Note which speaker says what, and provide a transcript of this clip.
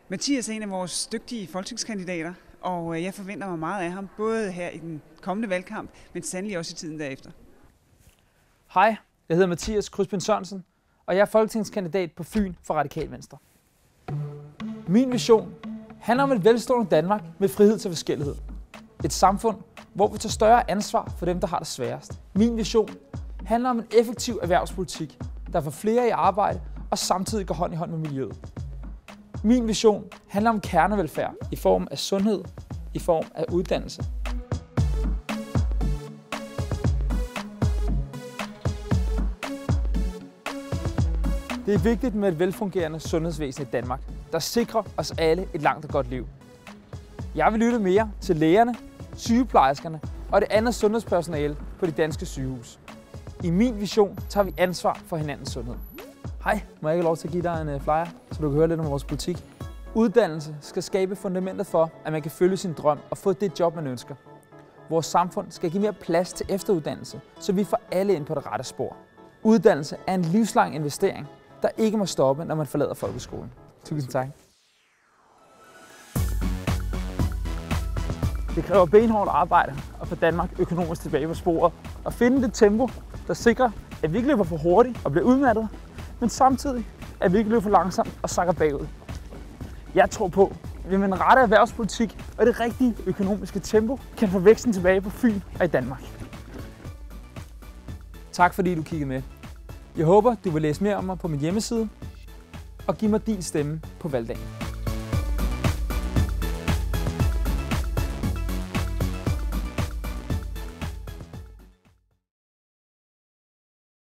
Speaker 1: Mathias er en af vores dygtige folketingskandidater, og jeg forventer mig meget af ham, både her i den kommende valgkamp, men sandelig også i tiden derefter.
Speaker 2: Hej, jeg hedder Mathias Krydsbøl Sørensen, og jeg er folketingskandidat på Fyn for Radikale Venstre. Min vision handler om et velstående Danmark med frihed til forskellighed. Et samfund, hvor vi tager større ansvar for dem, der har det sværest. Min vision handler om en effektiv erhvervspolitik, der får flere i arbejde og samtidig går hånd i hånd med miljøet. Min vision handler om kernevelfærd i form af sundhed, i form af uddannelse. Det er vigtigt med et velfungerende sundhedsvæsen i Danmark, der sikrer os alle et langt og godt liv. Jeg vil lytte mere til lægerne, sygeplejerskerne og det andet sundhedspersonale på de danske sygehuse. I min vision tager vi ansvar for hinandens sundhed. Hej, må jeg ikke have lov til at give dig en flyer, så du kan høre lidt om vores politik? Uddannelse skal skabe fundamentet for, at man kan følge sin drøm og få det job, man ønsker. Vores samfund skal give mere plads til efteruddannelse, så vi får alle ind på det rette spor. Uddannelse er en livslang investering, der ikke må stoppe, når man forlader folkeskolen. Tusind tak. Det kræver benhårdt arbejde at få Danmark økonomisk tilbage på sporet og finde det tempo, der sikrer, at vi ikke løber for hurtigt og bliver udmattet, men samtidig, at vi ikke løber for langsomt og sakker bagud. Jeg tror på, at vi med en rette erhvervspolitik og det rigtige økonomiske tempo kan få væksten tilbage på Fyn og i Danmark. Tak fordi du kiggede med. Jeg håber, du vil læse mere om mig på min hjemmeside og give mig din stemme på valgdagen.